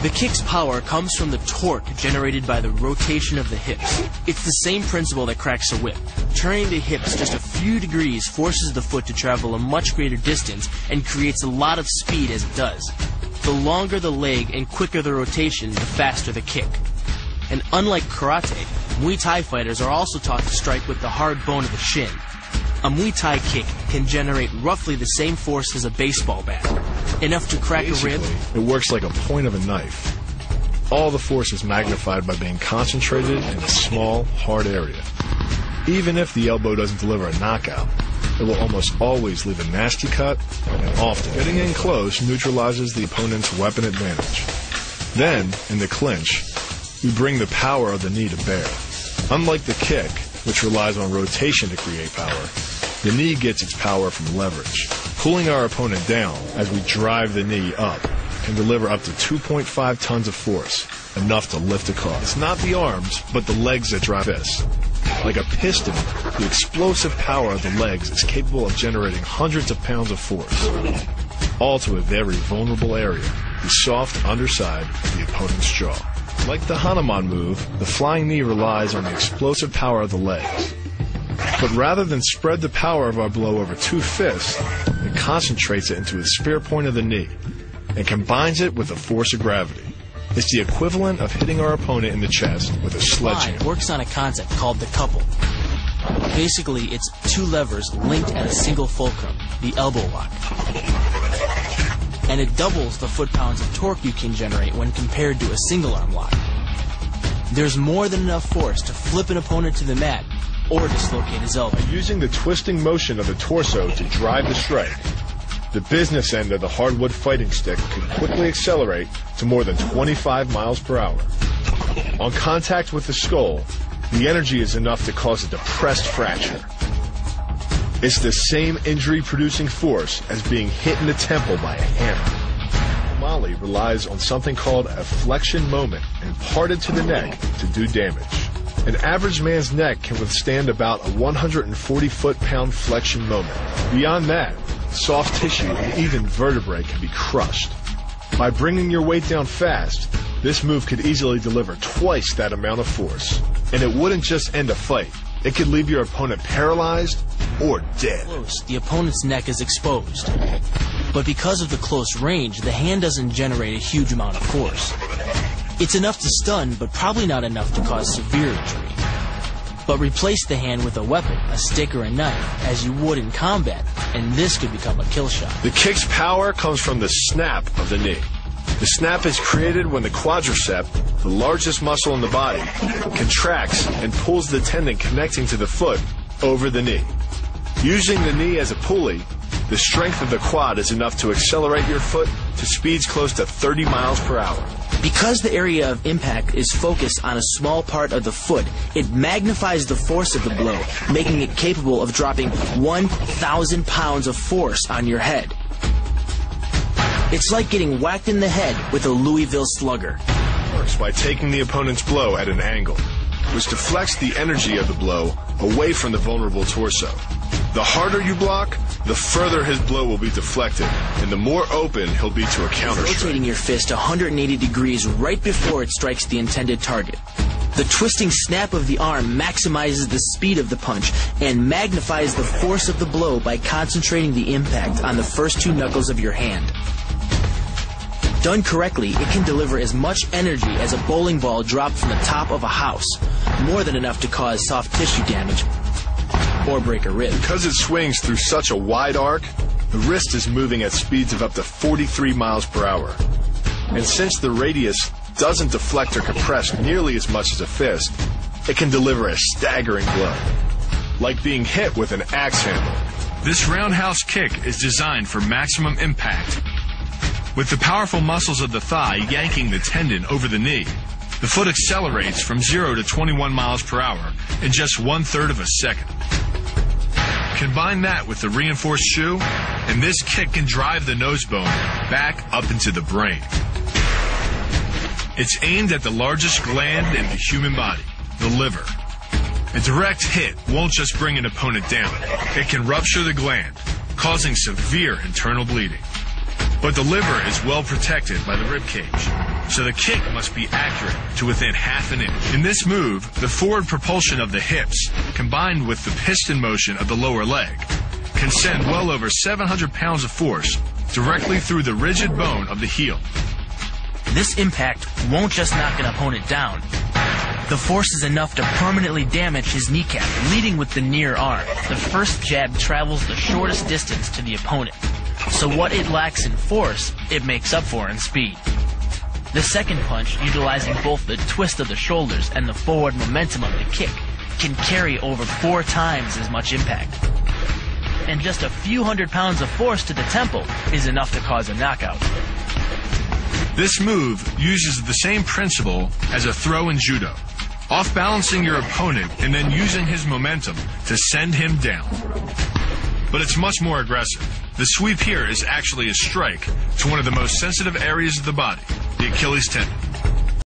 The kick's power comes from the torque generated by the rotation of the hips. It's the same principle that cracks a whip. Turning the hips just a few degrees forces the foot to travel a much greater distance and creates a lot of speed as it does. The longer the leg and quicker the rotation, the faster the kick. And unlike karate, Muay Thai fighters are also taught to strike with the hard bone of the shin. A Muay Thai kick can generate roughly the same force as a baseball bat, enough to crack a rib. It works like a point of a knife. All the force is magnified by being concentrated in a small, hard area. Even if the elbow doesn't deliver a knockout, it will almost always leave a nasty cut, and often getting in close neutralizes the opponent's weapon advantage. Then, in the clinch, we bring the power of the knee to bear. Unlike the kick, which relies on rotation to create power, the knee gets its power from leverage. Pulling our opponent down as we drive the knee up can deliver up to 2.5 tons of force, enough to lift a car. It's not the arms, but the legs that drive this. Like a piston, the explosive power of the legs is capable of generating hundreds of pounds of force, all to a very vulnerable area, the soft underside of the opponent's jaw. Like the Hanuman move, the flying knee relies on the explosive power of the legs. But rather than spread the power of our blow over two fists, it concentrates it into the spear point of the knee and combines it with the force of gravity. It's the equivalent of hitting our opponent in the chest with a sledgehammer. Muay works on a concept called the couple. Basically, it's two levers linked at a single fulcrum, the elbow lock. And it doubles the foot-pounds of torque you can generate when compared to a single-arm lock. There's more than enough force to flip an opponent to the mat or dislocate his elbow. By using the twisting motion of the torso to drive the strike, the business end of the hardwood fighting stick can quickly accelerate to more than 25 miles per hour. On contact with the skull, the energy is enough to cause a depressed fracture. It's the same injury-producing force as being hit in the temple by a hammer. Muay relies on something called a flexion moment imparted to the neck to do damage. An average man's neck can withstand about a 140 foot-pound flexion moment. Beyond that, soft tissue and even vertebrae can be crushed. By bringing your weight down fast, this move could easily deliver twice that amount of force. And it wouldn't just end a fight. It could leave your opponent paralyzed or dead. Close, the opponent's neck is exposed. But because of the close range, the hand doesn't generate a huge amount of force. It's enough to stun, but probably not enough to cause severe injury. But replace the hand with a weapon, a stick or a knife, as you would in combat, and this could become a kill shot. The kick's power comes from the snap of the knee. The snap is created when the quadricep, the largest muscle in the body, contracts and pulls the tendon connecting to the foot over the knee. Using the knee as a pulley, the strength of the quad is enough to accelerate your foot to speeds close to 30 miles per hour. Because the area of impact is focused on a small part of the foot, it magnifies the force of the blow, making it capable of dropping 1,000 pounds of force on your head. It's like getting whacked in the head with a Louisville slugger. It works by taking the opponent's blow at an angle, which deflects the energy of the blow away from the vulnerable torso. The harder you block, the further his blow will be deflected, and the more open he'll be to a counter strike. Rotating your fist 180 degrees right before it strikes the intended target. The twisting snap of the arm maximizes the speed of the punch and magnifies the force of the blow by concentrating the impact on the first two knuckles of your hand. Done correctly, it can deliver as much energy as a bowling ball dropped from the top of a house, more than enough to cause soft tissue damage or break a rib. Because it swings through such a wide arc, the wrist is moving at speeds of up to 43 miles per hour. And since the radius doesn't deflect or compress nearly as much as a fist, it can deliver a staggering blow, like being hit with an axe handle. This roundhouse kick is designed for maximum impact. With the powerful muscles of the thigh yanking the tendon over the knee, the foot accelerates from 0 to 21 miles per hour in just 1/3 of a second. Combine that with the reinforced shoe, and this kick can drive the nose bone back up into the brain. It's aimed at the largest gland in the human body, the liver. A direct hit won't just bring an opponent down. It can rupture the gland, causing severe internal bleeding. But the liver is well protected by the rib cage, so the kick must be accurate to within half an inch. In this move, the forward propulsion of the hips, combined with the piston motion of the lower leg, can send well over 700 pounds of force directly through the rigid bone of the heel. This impact won't just knock an opponent down. The force is enough to permanently damage his kneecap, leading with the near arm. The first jab travels the shortest distance to the opponent, so what it lacks in force, it makes up for in speed. The second punch, utilizing both the twist of the shoulders and the forward momentum of the kick, can carry over 4 times as much impact. And just a few hundred pounds of force to the temple is enough to cause a knockout. This move uses the same principle as a throw in judo, off-balancing your opponent and then using his momentum to send him down. But it's much more aggressive. The sweep here is actually a strike to one of the most sensitive areas of the body, the Achilles tendon.